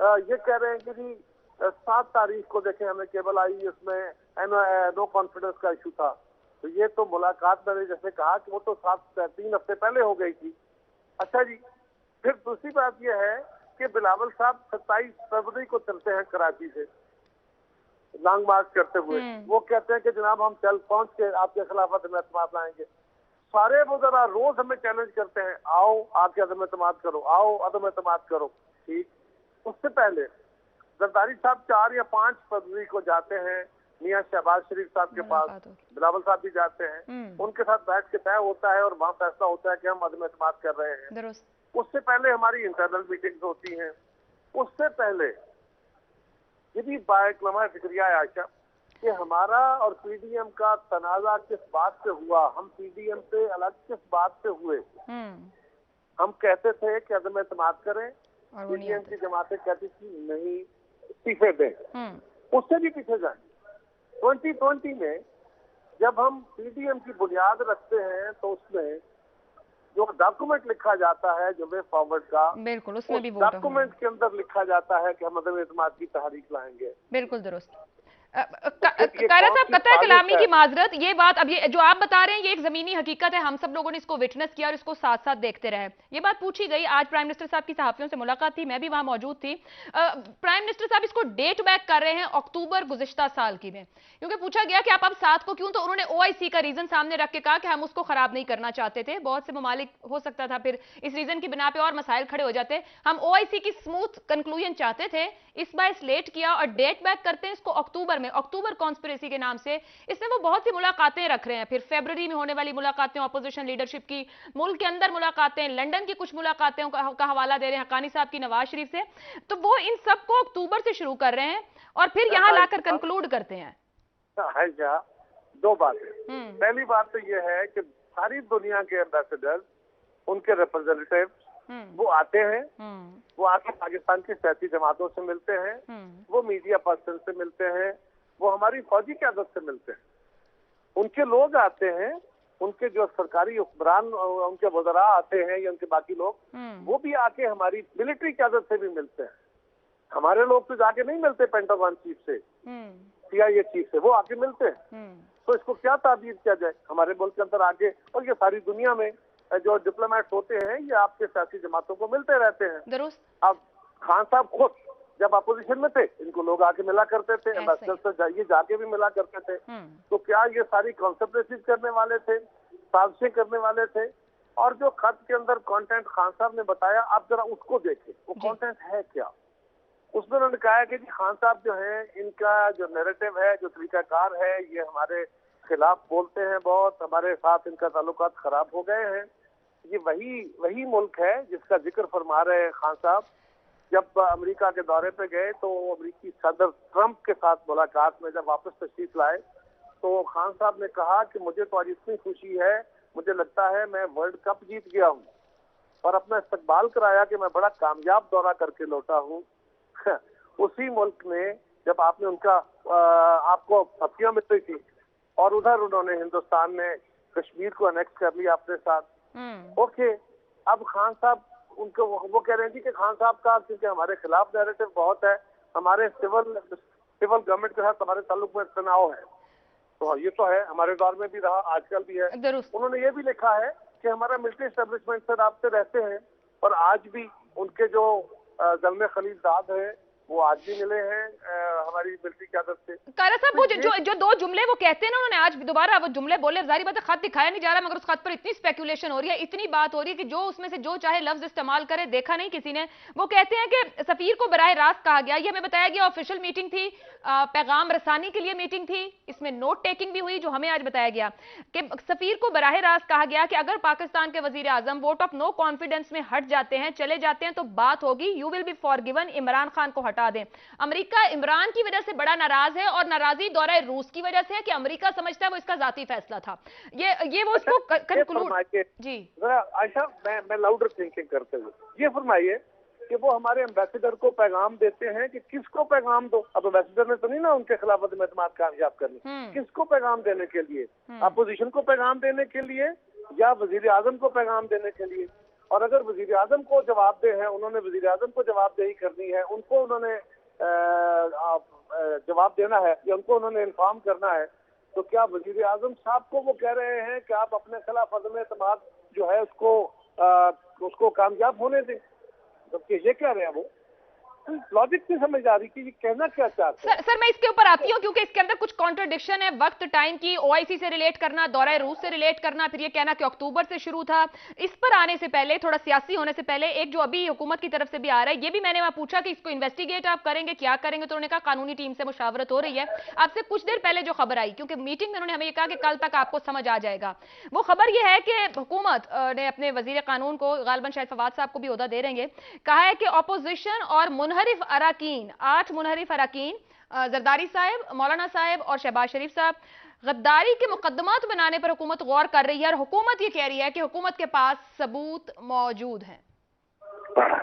ये कह रहे हैं कि जी 7 तारीख को देखें हमें केबल आई, उसमें नो कॉन्फिडेंस का इशू था। तो ये तो मुलाकात मैंने जैसे कहा कि वो तो 3 हफ्ते पहले हो गई थी। अच्छा जी, फिर दूसरी बात यह है कि बिलावल साहब 27 फरवरी को चलते हैं कराची से लॉन्ग मार्च करते हुए। वो कहते हैं कि जनाब हम चल पहुंच के आपके खिलाफ अदम एतमाद लाएंगे। सारे वज़रा रोज हमें चैलेंज करते हैं, आओ आके अदम एतमाद करो, आओ अदम एतमाद करो। ठीक, उससे पहले जरदारी साहब 4 या 5 फरवरी को जाते हैं मियां शहबाज शरीफ साहब के पास, बिलावल साहब भी जाते हैं, उनके साथ बैठ के तय होता है और वहाँ फैसला होता है कि हम अदम एतमाद कर रहे हैं। उससे पहले हमारी इंटरनल मीटिंग्स होती हैं। उससे पहले ये भी बायकलमा फिक्रिया है आयशा कि हमारा और PDM का तनाजा किस बात से हुआ, हम PDM से अलग किस बात से हुए। हम कहते थे कि अदम एतमाद करें, PDM की जमातें कहती थी नहीं इस्तीफे दें। उससे भी पीछे जाए 2020 में जब हम PDM की बुनियाद रखते हैं तो उसमें जो डॉक्यूमेंट लिखा जाता है जो वे फॉरवर्ड का, बिल्कुल उसमें भी डॉक्यूमेंट के अंदर लिखा जाता है कि हम अदम एतमाद की तहरीक लाएंगे। बिल्कुल दुरुस्त। कायरा साहब, कतई कलामी की माजरत, ये बात अब ये जो आप बता रहे हैं ये एक जमीनी हकीकत है, हम सब लोगों ने इसको विटनेस किया और इसको साथ साथ देखते रहे। ये बात पूछी गई, आज प्राइम मिनिस्टर साहब की सहाफियों से मुलाकात थी, मैं भी वहां मौजूद थी। प्राइम मिनिस्टर साहब इसको डेट बैक कर रहे हैं अक्टूबर गुज़िश्ता साल की में, क्योंकि पूछा गया कि आप अब 7 को क्यों, तो उन्होंने OIC का रीजन सामने रख के कहा कि हम उसको खराब नहीं करना चाहते थे। बहुत से ममालिक हो सकता था फिर इस रीजन की बिना पे और मसाइल खड़े हो जाते, हम OIC की स्मूथ कंक्लूजन चाहते थे, इस बार लेट किया और डेट बैक करते हैं इसको अक्टूबर में, अक्टूबर कॉन्स्पिरेसी के नाम से। इसमें वो बहुत सी मुलाकातें रख रहे हैं, फिर फरवरी में होने वाली मुलाकातें ऑपोजिशन लीडरशिप की, मुल्क के अंदर मुलाकातें, लंदन की कुछ मुलाकातों का हवाला दे रहे हैं हक्कानी साहब की नवाज शरीफ से। तो वो इन सबको अक्टूबर से शुरू कर रहे हैं और फिर यहां लाकर कंक्लूड करते हैं। दो बातें। पहली बात तो ये है कि सारी दुनिया के एम्बेसडर, उनके रिप्रेजेंटेटिव वो आते हैं, वो आके पाकिस्तान की सियासी जमातों से मिलते हैं, वो मीडिया पर्सन से मिलते हैं, वो हमारी फौजी क़यादत से मिलते हैं, उनके लोग आते हैं, उनके जो सरकारी हुक्मरान उनके वज़रा आते हैं या उनके बाकी लोग, वो भी आके हमारी मिलिट्री क़यादत से भी मिलते हैं। हमारे लोग तो जाके नहीं मिलते पेंटागन चीफ से, CIA चीफ से, वो आके मिलते हैं। तो इसको क्या ताबीर किया जाए हमारे मुल्क के अंदर आके, और ये सारी दुनिया में जो डिप्लोमेट्स होते हैं ये आपके सियासी जमातों को मिलते रहते हैं। अब खान साहब खुद जब अपोजिशन में थे इनको लोग आके मिला करते थे, एम्बेसडर से जाइए जाके भी मिला करते थे। तो क्या ये सारी कॉन्सेप्ट करने वाले थे, साजिशें करने वाले थे? और जो खत के अंदर कंटेंट खान साहब ने बताया, आप जरा उसको देखें, वो कंटेंट है क्या। उसमें उन्होंने कहा कि खान साहब जो है, इनका जो नैरेटिव है, जो तरीकाकार है, ये हमारे खिलाफ बोलते हैं बहुत, हमारे साथ इनका ताल्लुकात खराब हो गए हैं। ये वही मुल्क है जिसका जिक्र फरमा रहे हैं खान साहब। जब अमेरिका के दौरे पे गए तो अमेरिकी सदर ट्रंप के साथ मुलाकात में जब वापस तशरीफ लाए तो खान साहब ने कहा कि मुझे तो आज इतनी खुशी है, मुझे लगता है मैं वर्ल्ड कप जीत गया हूँ, और अपना इस्तकबाल कराया कि मैं बड़ा कामयाब दौरा करके लौटा हूँ। उसी मुल्क में जब आपने उनका आपको पत्तियां मिल रही थी और उधर उन्होंने हिंदुस्तान ने कश्मीर को अनेक्स कर लिया अपने साथ। ओके, अब खान साहब उनको वो कह रहे हैं कि खान साहब का क्योंकि हमारे खिलाफ नैरेटिव बहुत है, हमारे सिविल गवर्नमेंट के साथ हमारे ताल्लुक में तनाव है। तो ये तो है, हमारे दौर में भी रहा, आजकल भी है। उन्होंने ये भी लिखा है कि हमारा मिलिट्री एस्टेब्लिशमेंट से राब्ते रहते हैं, और आज भी उनके जो ज़ल्मे खलील दाद है वो आज भी मिले हैं हमारी मिलिट्री क़यादत से। कायरा साहब, वो जो 2 जुमले वो कहते हैं ना, उन्होंने आज दोबारा वो जुमले बोले, जारी बात है खत दिखाया नहीं जा रहा, मगर उस खत पर इतनी स्पेकुलेशन हो रही है, इतनी बात हो रही है कि जो उसमें से जो चाहे लफ्ज इस्तेमाल करे, देखा नहीं किसी ने। वो कहते हैं कि सफीर को बराह रास्त कहा गया, ये हमें बताया गया ऑफिशियल मीटिंग थी, पैगाम रसानी के लिए मीटिंग थी, इसमें नोट टेकिंग भी हुई, जो हमें आज बताया गया कि सफीर को बराह रास्त कहा गया कि अगर पाकिस्तान के वजीर आजम वोट ऑफ नो कॉन्फिडेंस में हट जाते हैं, चले जाते हैं, तो बात होगी, you will be forgiven, Imran Khan को हटा हटा दें। अमेरिका इमरान की वजह से बड़ा नाराज है और नाराजगी दौरा रूस की वजह से है कि अमेरिका समझता है वो इसका जाती फैसला था। ये वो उसको कंक्लूड। जी आयशा, मैं लाउडर थिंकिंग करते हुए ये फरमाइए कि वो हमारे एम्बेसडर को पैगाम देते हैं कि किसको पैगाम दो। अब एम्बेसडर ने तो नहीं ना उनके खिलाफ अदम-ए-एतमाद कामयाब करनी, किसको पैगाम देने के लिए, अपोजिशन को पैगाम देने के लिए या वजीर आजम को पैगाम देने के लिए। और अगर वजीर आजम को जवाबदेह है, उन्होंने वजीर आजम को जवाबदेही करनी है, उनको उन्होंने जवाब देना है या उनको उन्होंने इन्फॉर्म करना है, तो क्या वजीर आजम साहब को वो कह रहे हैं कि आप अपने खिलाफ अदम-ए-एतमाद जो है उसको कामयाब होने दें? तो ये कह रहे हैं वो लॉजिक नहीं समझ आ रही कि ये कहना क्या चाहते हैं। सर मैं इसके ऊपर आती हूँ क्योंकि इसके अंदर कुछ कॉन्ट्रडिक्शन है। वक्त टाइम की ओआईसी से रिलेट करना, दौरा रूस से रिलेट करना, फिर ये कहना कि अक्टूबर से शुरू था। इस पर आने से पहले, थोड़ा सियासी होने से पहले, एक जो अभी हुकूमत की तरफ से भी आ रहा है, ये भी मैंने वहां पूछा कि इसको इन्वेस्टिगेट आप करेंगे, क्या करेंगे, तो उन्होंने कहा कानूनी टीम से मुशावरत हो रही है। आपसे कुछ देर पहले जो खबर आई, क्योंकि मीटिंग में उन्होंने हमें कहा कि कल तक आपको समझ आ जाएगा, वो खबर ये है कि हुकूमत ने अपने वजीर कानून को, गालिबन शायद फवाद साहब को भी ओहदा दे रहेंगे, कहा है कि अपोजिशन और मुनहरिफ अराकीन, 8 मुनहरिफ अराकीन, जरदारी साहब, मौलाना साहब और शहबाज शरीफ साहब, गद्दारी के मुकदमात बनाने पर हुकूमत गौर कर रही है और हुकूमत ये कह रही है कि हुकूमत के पास सबूत मौजूद हैं।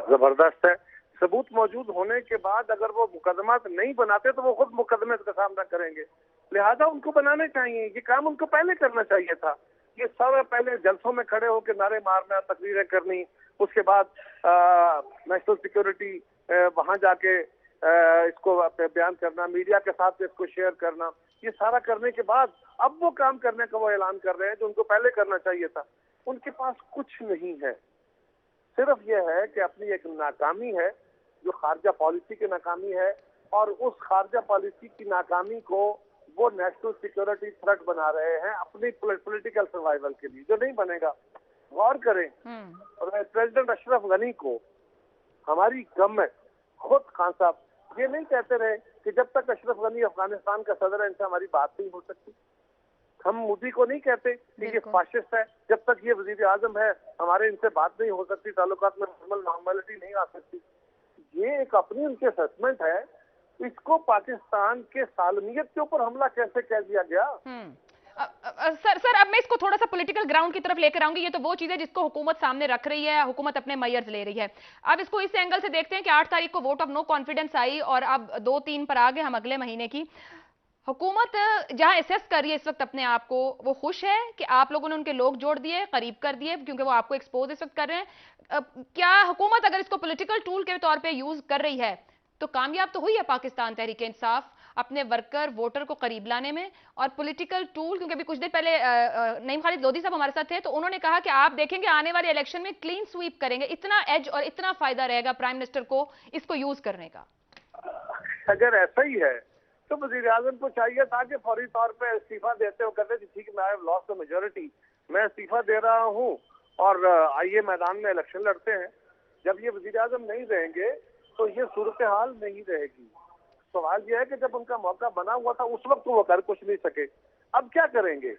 जबरदस्त है। सबूत मौजूद होने के बाद अगर वो मुकदमात नहीं बनाते तो वो खुद मुकदमे का सामना करेंगे, लिहाजा उनको बनाने चाहिए। ये काम उनको पहले करना चाहिए था। ये सब पहले जलसों में खड़े होकर नारे मारना, तकरीरें करनी, उसके बाद नेशनल सिक्योरिटी वहां जाके इसको बयान करना, मीडिया के साथ इसको शेयर करना, ये सारा करने के बाद अब वो काम करने का वो ऐलान कर रहे हैं जो उनको पहले करना चाहिए था। उनके पास कुछ नहीं है, सिर्फ ये है कि अपनी एक नाकामी है जो खारजा पॉलिसी की नाकामी है, और उस खारजा पॉलिसी की नाकामी को वो नेशनल सिक्योरिटी थ्रेट बना रहे हैं अपनी पॉलिटिकल सर्वाइवल के लिए, जो नहीं बनेगा। गौर करें, प्रेसिडेंट अशरफ गनी को हमारी गवर्नमेंट, खुद खान साहब ये नहीं कहते रहे कि जब तक अशरफ गनी अफगानिस्तान का सदर है इनसे हमारी बात नहीं हो सकती। हम मोदी को नहीं कहते कि ये फाशिस्ट है, जब तक ये वजीर आजम है हमारे इनसे बात नहीं हो सकती, ताल्लुकात में नॉर्मलिटी नहीं आ सकती। ये एक अपनी उनकी असेसमेंट है। इसको पाकिस्तान के सालमियत के ऊपर हमला कैसे कह दिया गया? सर अब मैं इसको थोड़ा सा पॉलिटिकल ग्राउंड की तरफ लेकर आऊंगी। ये तो वो चीज है जिसको हुकूमत सामने रख रही है, हुकूमत अपने मेयर्स ले रही है। अब इसको इस एंगल से देखते हैं कि 8 तारीख को वोट ऑफ नो कॉन्फिडेंस आई और अब 2-3 पर आ गए हम अगले महीने की। हुकूमत जहां एसेस कर रही है इस वक्त अपने आप को, वो खुश है कि आप लोगों ने उनके लोग जोड़ दिए, करीब कर दिए, क्योंकि वो आपको एक्सपोज इस वक्त कर रहे हैं। क्या हुकूमत अगर इसको पॉलिटिकल टूल के तौर पे यूज कर रही है तो कामयाब तो हुई है पाकिस्तान तहरीक इंसाफ अपने वर्कर वोटर को करीब लाने में? और पॉलिटिकल टूल, क्योंकि अभी कुछ देर पहले नईम खालिद लोधी साहब हमारे साथ थे, तो उन्होंने कहा कि आप देखेंगे आने वाले इलेक्शन में क्लीन स्वीप करेंगे, इतना एज और इतना फायदा रहेगा प्राइम मिनिस्टर को इसको यूज करने का। अगर ऐसा ही है तो वजीर आजम को चाहिए था कि फौरी तौर पे इस्तीफा देते हो कहते ठीक है, आई लॉस्ट द मेजोरिटी, मैं इस्तीफा दे रहा हूँ और आइए मैदान में इलेक्शन लड़ते हैं। जब ये वजीर आजम नहीं रहेंगे तो ये सूरत हाल नहीं रहेगी। सवाल यह है कि जब उनका मौका बना हुआ था उस वक्त वो कर कुछ नहीं सके, अब क्या करेंगे?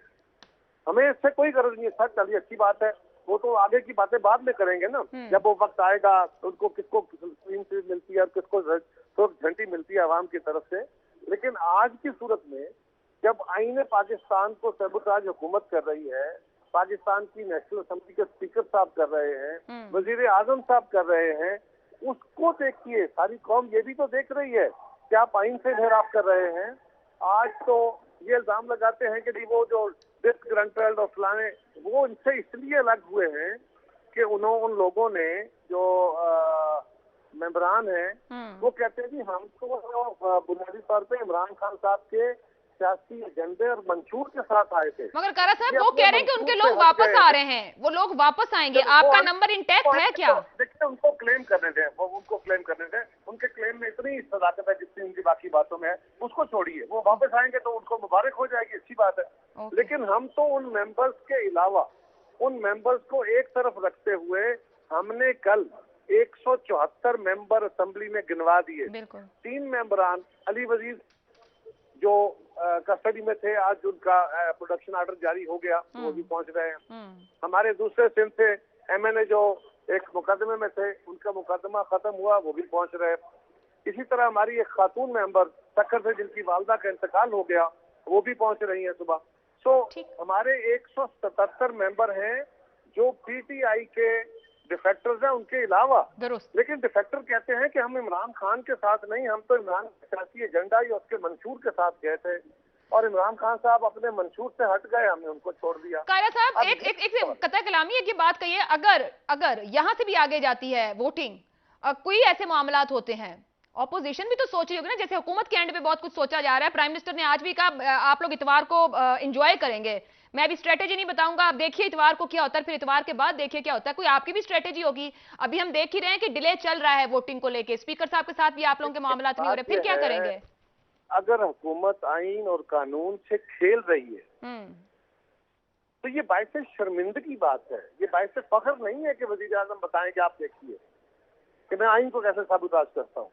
हमें इससे कोई गरज नहीं है। सर चलिए अच्छी बात है, वो तो आगे की बातें बाद में करेंगे ना, जब वो वक्त आएगा उनको किसको स्क्रीन से मिलती है और किसको तो घंटी मिलती है आवाम की तरफ से। लेकिन आज की सूरत में जब आईने पाकिस्तान को सबूताज हुकूमत कर रही है, पाकिस्तान की नेशनल असेंबली के स्पीकर साहब कर रहे हैं, वजीर आजम साहब कर रहे हैं, उसको देखिए सारी कौम ये भी तो देख रही है कि आप आइन से घेराव कर रहे हैं। आज तो ये इल्जाम लगाते हैं कि वो जो डिस्ग्रंटल्ड और फलाने वो इनसे इसलिए अलग हुए हैं कि उन लोगों ने जो मेंबरान हैं वो कहते हैं कि हम तो बुनियादी तौर पे इमरान खान साहब के सियासी एजेंडे और मंशूर के साथ आए थे। मगर कारा साहब वो कह रहे हैं कि उनके लोग वापस आ रहे हैं, वो लोग वापस आएंगे, आपका नंबर इंटैक्ट है क्या? देखिए उनको क्लेम करने दें, वो उनको क्लेम करने दें। उनके क्लेम में इतनी सदाकत है जितनी उनकी बाकी बातों में है, उसको छोड़िए। वो वापस आएंगे तो उनको मुबारक हो जाएगी, अच्छी बात है। लेकिन हम तो उन मेंबर्स के अलावा उन मेंबर्स को एक तरफ रखते हुए हमने कल 174 मेंबर असेंबली में गिनवा दिए। 3 मेंबरान अली वजीर जो कस्टडी में थे, आज उनका प्रोडक्शन ऑर्डर जारी हो गया, वो भी पहुंच रहे हैं। हमारे दूसरे सिंध से MNA जो एक मुकदमे में थे, उनका मुकदमा खत्म हुआ, वो भी पहुंच रहे हैं। इसी तरह हमारी एक खातून मेंबर सक्कर से जिनकी वालदा का इंतकाल हो गया, वो भी पहुंच रही है सुबह। हमारे 177 मेंबर हैं जो पीटीआई के डिफेक्टर्स हैं उनके अलावा। लेकिन डिफेक्टर कहते हैं कि हम इमरान खान के साथ नहीं, हम तो इमरान सियासी एजेंडा या उसके मंशूर के साथ गए थे और इमरान खान साहब अपने मंशूर से हट गए, हमने उनको छोड़ दिया। कायरा साहब एक कतई कलामी एक ये बात कहिए, अगर यहाँ से भी आगे जाती है वोटिंग, कोई ऐसे मामलात होते हैं, ऑपोजिशन भी तो सोच रही होगी ना, जैसे हुकूमत के एंड पे बहुत कुछ सोचा जा रहा है। प्राइम मिनिस्टर ने आज भी कहा आप लोग इतवार को एंजॉय करेंगे, मैं भी स्ट्रेटेजी नहीं बताऊंगा, आप देखिए इतवार को क्या होता है, फिर इतवार के बाद देखिए क्या होता है। कोई आपकी भी स्ट्रेटेजी होगी? अभी हम देख ही रहे हैं कि डिले चल रहा है वोटिंग को लेके, स्पीकर साहब के साथ भी आप लोगों के मामला नहीं हो रहे, फिर क्या करेंगे? अगर हुकूमत आइन और कानून से खेल रही है तो ये बाइस शर्मिंदगी बात है, ये बाइस फख्र नहीं है कि वजीर आजम बताएं कि आप देखिए कि मैं आइन को कैसे साबुताज करता हूँ।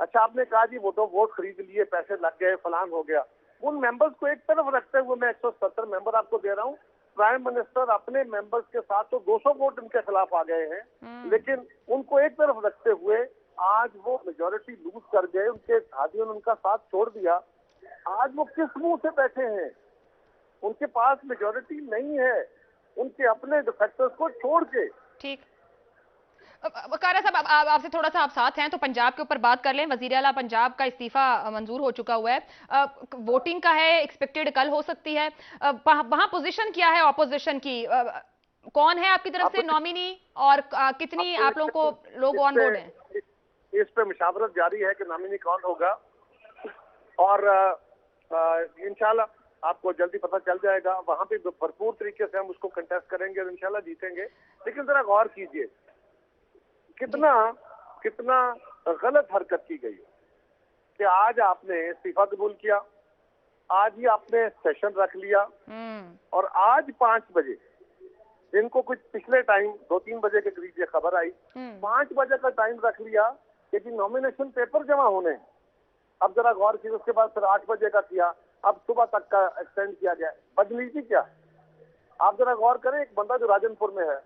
अच्छा, आपने कहा जी वोट खरीद लिए, पैसे लग गए, फलान हो गया। उन मेंबर्स को एक तरफ रखते हुए मैं 170 मेंबर आपको दे रहा हूँ। प्राइम मिनिस्टर अपने मेंबर्स के साथ तो 200 वोट उनके खिलाफ आ गए हैं, लेकिन उनको एक तरफ रखते हुए आज वो मेजोरिटी लूज कर गए, उनके साथियों ने उनका साथ छोड़ दिया। आज वो किस मुंह से बैठे हैं? उनके पास मेजोरिटी नहीं है, उनके अपने डिफेक्टर्स को छोड़ के। ठीक, कायरा साहब आपसे थोड़ा सा आप साथ हैं तो पंजाब के ऊपर बात कर लें। वजीर आला पंजाब का इस्तीफा मंजूर हो चुका हुआ है, वोटिंग का है, एक्सपेक्टेड कल हो सकती है। वहां पोजीशन क्या है ऑपोजिशन की? कौन है आपकी तरफ से नॉमिनी और कितनी आप लोगों को लोग ऑन बोर्ड हैं? इस पे मुशावरत जारी है कि नॉमिनी कौन होगा और इंशाल्लाह आपको जल्दी पता चल जाएगा। वहां पे भरपूर तरीके से हम उसको कंटेस्ट करेंगे और इंशाल्लाह जीतेंगे। लेकिन जरा गौर कीजिए कितना गलत हरकत की गई कि आज आपने इस्तीफा कबूल किया, आज ही आपने सेशन रख लिया और आज 5 बजे जिनको कुछ पिछले टाइम 2-3 बजे के करीब ये खबर आई, 5 बजे का टाइम रख लिया कि जी नॉमिनेशन पेपर जमा होने हैं। अब जरा गौर कीजिए, उसके बाद फिर 8 बजे का किया, अब सुबह तक का एक्सटेंड किया गया। बदनीति क्या है? आप जरा गौर करें, एक बंदा जो राजनपुर में है,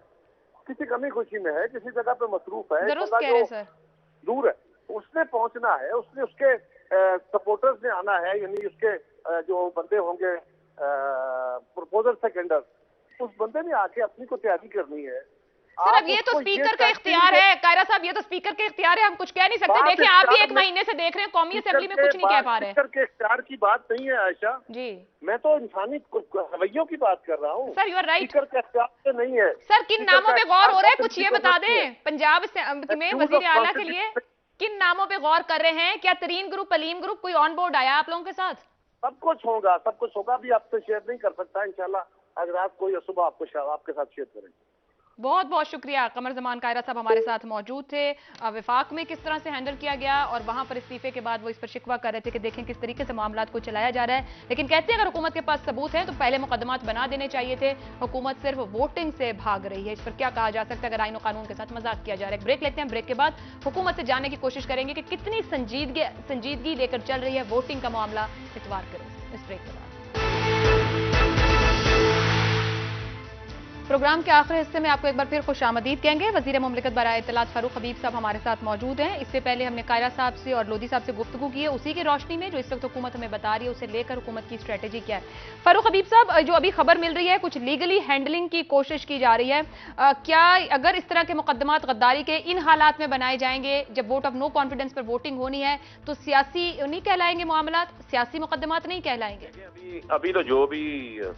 किसी कमी खुशी में है, किसी जगह पे मसरूफ है, जो दूर है, उसने पहुंचना है, उसने उसके सपोर्टर्स ने आना है, यानी उसके जो बंदे होंगे प्रपोजल सेकेंडर, उस बंदे ने आके अपनी को तैयारी करनी है। सर अब ये तो स्पीकर का इख्तियार है कायरा साहब, ये तो स्पीकर के इख्तियार है, हम कुछ कह नहीं सकते। देखिए आप भी 1 महीने से देख रहे हैं, कौमी असेंबली में कुछ नहीं कह पा रहे हैं। स्पीकर के इख्तियार की बात नहीं है आयशा जी, मैं तो इंसानी रवैयों की बात कर रहा हूँ। Sir you are right, speaker के इख्तियार से नहीं है। सर किन नामों पे गौर हो रहा है, कुछ ये बता दें। पंजाब में वजीर आला के लिए किन नामों पे गौर कर रहे हैं? क्या तरीन ग्रुप, अलीम ग्रुप, कोई ऑन बोर्ड आया आप लोगों के साथ? सब कुछ होगा, सब कुछ होगा, भी आपसे शेयर नहीं कर सकता। इंशाल्लाह अगर रात को या सुबह आपके साथ शेयर करेंगे। बहुत बहुत शुक्रिया। कमर जमान कायरा साहब हमारे साथ मौजूद थे। विफाक में किस तरह से हैंडल किया गया और वहां पर इस्तीफे के बाद वो इस पर शिकवा कर रहे थे कि देखें किस तरीके से मामला को चलाया जा रहा है। लेकिन कहते हैं अगर हुकूमत के पास सबूत है तो पहले मुकदमात बना देने चाहिए थे। हुकूमत सिर्फ वोटिंग से भाग रही है, इस पर क्या कहा जा सकता है अगर आईन और कानून के साथ मजाक किया जा रहा है। ब्रेक लेते हैं, ब्रेक के बाद हुकूमत से जानने की कोशिश करेंगे कि कितनी संजीदगी लेकर चल रही है वोटिंग का मामला इतवार के रोज। इस ब्रेक के बाद प्रोग्राम के आखिरी हिस्से में आपको एक बार फिर खुशामदीद कहेंगे। वजीर मुमलिकत बराए इत्तलात फारूक हबीब साहब हमारे साथ मौजूद हैं। इससे पहले हमने कायरा साहब से और लोधी साहब से गुफ्तगू की है, उसी की रोशनी में जो इस वक्त हुकूमत हमें बता रही है उसे लेकर हुकूमत की स्ट्रेटेजी क्या है। फारूक हबीब साहब, जो अभी खबर मिल रही है कुछ लीगली हैंडलिंग की कोशिश की जा रही है, क्या अगर इस तरह के मुकदमात गद्दारी के इन हालात में बनाए जाएंगे जब वोट ऑफ नो कॉन्फिडेंस पर वोटिंग होनी है तो सियासी नहीं कहलाएंगे मामलात, सियासी मुकदमात नहीं कहलाएंगे? अभी तो जो भी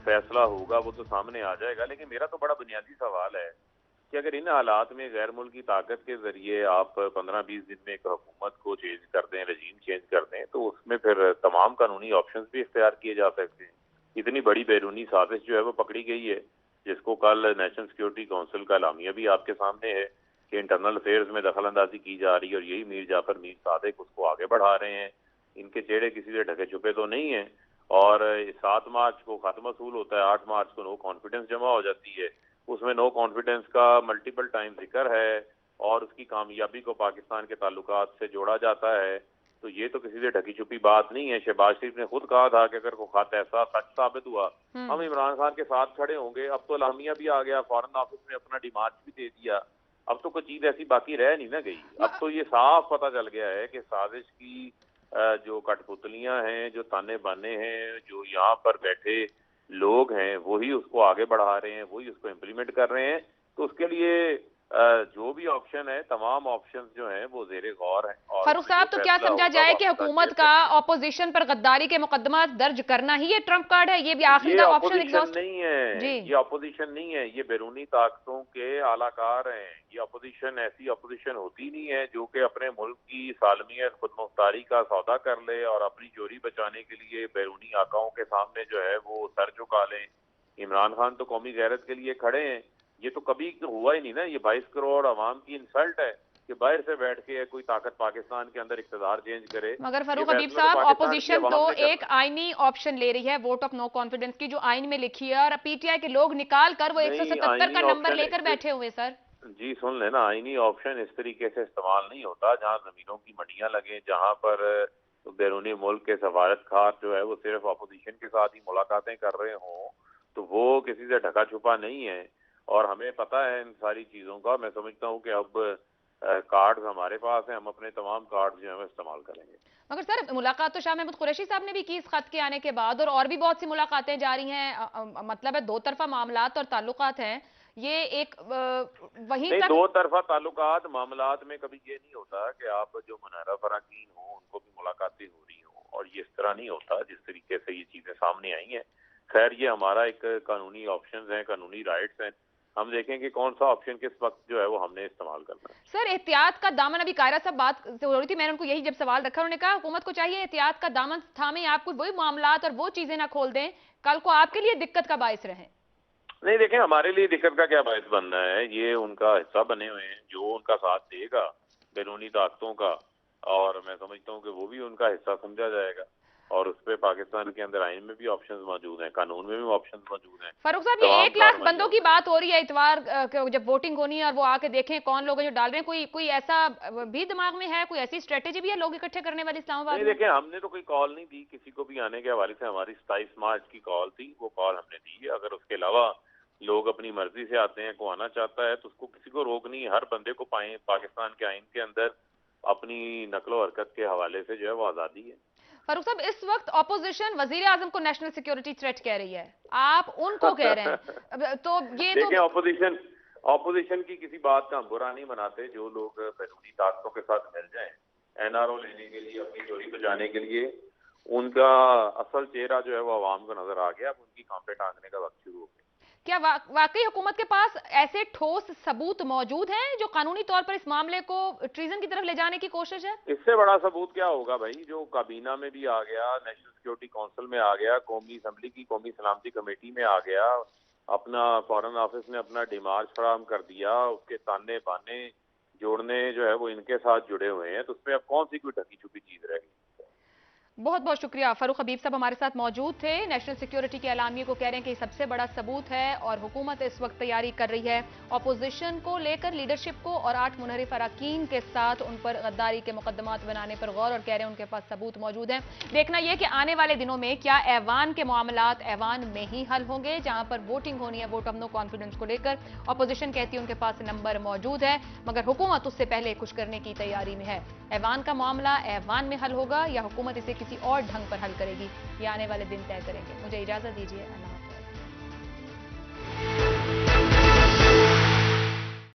फैसला होगा वो तो सामने आ जाएगा, लेकिन मेरा तो बड़ा बुनियादी सवाल है कि अगर इन हालात में गैर मुल्की ताकत के जरिए आप 15-20 दिन में एक हुकूमत को चेंज कर दें, रजीम चेंज कर दें, तो उसमें फिर तमाम कानूनी ऑप्शंस भी इख्तियार किए जा सकते हैं। इतनी बड़ी बैरूनी साजिश जो है वो पकड़ी गई है, जिसको कल नेशनल सिक्योरिटी काउंसिल का एलामिया भी आपके सामने है कि इंटरनल अफेयर्स में दखल अंदाजी की जा रही है और यही मीर जाफर मीर सादिक उसको आगे बढ़ा रहे हैं। इनके चेहरे किसी से ढके छुपे तो नहीं है। और 7 मार्च को खत्म वसूल होता है, 8 मार्च को नो कॉन्फिडेंस जमा हो जाती है। उसमें नो कॉन्फिडेंस का मल्टीपल टाइम जिक्र है और उसकी कामयाबी को पाकिस्तान के ताल्लुकात से जोड़ा जाता है। तो ये तो किसी से ढकी छुपी बात नहीं है। शहबाज शरीफ ने खुद कहा था कि अगर कोई खत ऐसा सच साबित हुआ हम इमरान खान के साथ खड़े होंगे। अब तो एलामिया भी आ गया, फॉरेन ऑफिस ने अपना डिमार्च भी दे दिया। अब तो कोई चीज ऐसी बाकी रह नहीं ना गई। अब तो ये साफ पता चल गया है कि साजिश की जो कठपुतलियां हैं, जो ताने बाने हैं, जो यहाँ पर बैठे लोग हैं, वही उसको आगे बढ़ा रहे हैं, वही उसको इम्प्लीमेंट कर रहे हैं। तो उसके लिए जो भी ऑप्शन है, तमाम ऑप्शंस जो हैं वो जेरे गौर हैं। और फारूक साहब, तो क्या समझा जाए कि हुकूमत का ऑपोजिशन पर गद्दारी के मुकदमा दर्ज करना ही ये ट्रम्प कार्ड है? ये भी आखिरी का ऑप्शन एग्जॉस्ट नहीं है, ये अपोजिशन नहीं है, ये बैरूनी ताकतों के आलाकार हैं। ये अपोजिशन ऐसी अपोजिशन होती नहीं है जो कि अपने मुल्क की सालमियत खुद मुख्तारी का सौदा कर ले और अपनी चोरी बचाने के लिए बैरूनी आकाओं के सामने जो है वो सर झुका लें। इमरान खान तो कौमी गैरत के लिए खड़े हैं। ये तो कभी हुआ ही नहीं ना। ये 22 करोड़ आवाम की इंसल्ट है कि बाहर से बैठ के कोई ताकत पाकिस्तान के अंदर इख्तिदार चेंज करे। मगर फारूक हबीब साहब, ऑपोजिशन तो एक आईनी ऑप्शन ले रही है, वोट ऑफ नो कॉन्फिडेंस की, जो आइन में लिखी है, और पीटीआई के लोग निकाल कर वो 177 का नंबर लेकर बैठे हुए। सर जी सुन लेना, आईनी ऑप्शन इस तरीके से इस्तेमाल नहीं होता जहाँ जमीनों की मंडियां लगे, जहाँ पर बैरूनी मुल्क के सफारतखार जो है वो सिर्फ अपोजिशन के साथ ही मुलाकातें कर रहे हों, तो वो किसी से ढका छुपा नहीं है। और हमें पता है इन सारी चीजों का। मैं समझता हूँ कि अब कार्ड्स हमारे पास हैं, हम अपने तमाम कार्ड जो है वो इस्तेमाल करेंगे। मगर सर, मुलाकात तो शाह महमूद कुरैशी साहब ने भी की इस खत के आने के बाद, और भी बहुत सी मुलाकातें जारी हैं। मतलब है दो तरफा मामलात और ताल्लुकात हैं। ये एक वहीं नहीं, तक दो तरफा ताल्लुकात मामलात में कभी ये नहीं होता कि आप जो मुनारफ अरकान हो उनको भी मुलाकातें हो रही हो, और ये इस तरह नहीं होता जिस तरीके से ये चीजें सामने आई हैं। खैर, ये हमारा एक कानूनी ऑप्शंस हैं, कानूनी राइट्स हैं। हम देखेंगे कौन सा ऑप्शन किस वक्त जो है वो हमने इस्तेमाल करना है। सर, एहतियात का दामन, अभी कायरा साहब बात हो रही थी, मैंने उनको यही जब सवाल रखा, उन्होंने कहा हुकूमत को चाहिए एहतियात का दामन थामे, आपको वही मामलात और वो चीजें ना खोल दें कल को आपके लिए दिक्कत का बायस रहे। नहीं, देखें, हमारे लिए दिक्कत का क्या बायस बनना है। ये उनका हिस्सा बने हुए हैं, जो उनका साथ देगा बैरूनी ताकतों का, और मैं समझता हूँ कि वो भी उनका हिस्सा समझा जाएगा। और उस पर पाकिस्तान के अंदर आइन में भी ऑप्शंस मौजूद हैं, कानून में भी ऑप्शंस मौजूद हैं। फारूक साहब, ये 1 लाख बंदों की बात हो रही है इतवार जब वोटिंग होनी है, और वो आके देखें कौन लोग हैं जो डाल रहे हैं। कोई ऐसा भी दिमाग में है, कोई ऐसी स्ट्रेटेजी भी है लोग इकट्ठे करने वाली इस्लामाबाद में? नहीं, देखें, हमने तो कोई कॉल नहीं दी किसी को भी आने के हवाले से। हमारी 27 मार्च की कॉल थी, वो कॉल हमने दी है। अगर उसके अलावा लोग अपनी मर्जी से आते हैं, को आना चाहता है, तो उसको किसी को रोक नहीं। हर बंदे को पाकिस्तान के आइन के अंदर अपनी नकलो हरकत के हवाले से जो है वो आज़ादी है। फारूक साहब, इस वक्त ऑपोजिशन वजीर आजम को नेशनल सिक्योरिटी थ्रेट कह रही है, आप उनको कह रहे हैं। तो ये देखिए, ऑपोजिशन की किसी बात का हम बुरा नहीं मनाते। जो लोग बैरूनी ताकतों के साथ मिल जाएं एनआरओ लेने के लिए, अपनी चोरी बचाने के लिए, उनका असल चेहरा जो है वो आवाम को नजर आ गया। अब उनकी कांपे टांगने का वक्त शुरू हो गया। क्या वाकई हुकूमत के पास ऐसे ठोस सबूत मौजूद हैं जो कानूनी तौर पर इस मामले को ट्रीजन की तरफ ले जाने की कोशिश है? इससे बड़ा सबूत क्या होगा भाई, जो काबीना में भी आ गया, नेशनल सिक्योरिटी काउंसिल में आ गया, कौमी असम्बली की कौमी सलामती कमेटी में आ गया, अपना फॉरेन ऑफिस ने अपना डिमार्च फराहम कर दिया, उसके ताने बाने जोड़ने जो है वो इनके साथ जुड़े हुए हैं। तो उसमें अब कौन सी कोई ढकी छुपी चीज रहेगी। बहुत बहुत शुक्रिया। फारूक हबीब साहब हमारे साथ मौजूद थे। नेशनल सिक्योरिटी के ऐलानिए को कह रहे हैं कि सबसे बड़ा सबूत है, और हुकूमत इस वक्त तैयारी कर रही है ऑपोजिशन को लेकर, लीडरशिप को और 8 मुनहरिफ अरकान के साथ उन पर गद्दारी के मुकदमात बनाने पर गौर, और कह रहे हैं उनके पास सबूत मौजूद हैं। देखना यह कि आने वाले दिनों में क्या ऐवान के मामलात ऐवान में ही हल होंगे, जहां पर वोटिंग होनी है वोट ऑफ नो कॉन्फिडेंस को लेकर। ऑपोजिशन कहती है उनके पास नंबर मौजूद है, मगर हुकूमत उससे पहले कुछ करने की तैयारी में है। ऐवान का मामला ऐवान में हल होगा या हुकूमत इसे किसी और ढंग पर हल करेगी, ये आने वाले दिन तय करेंगे। मुझे इजाजत दीजिए। अल्लाह।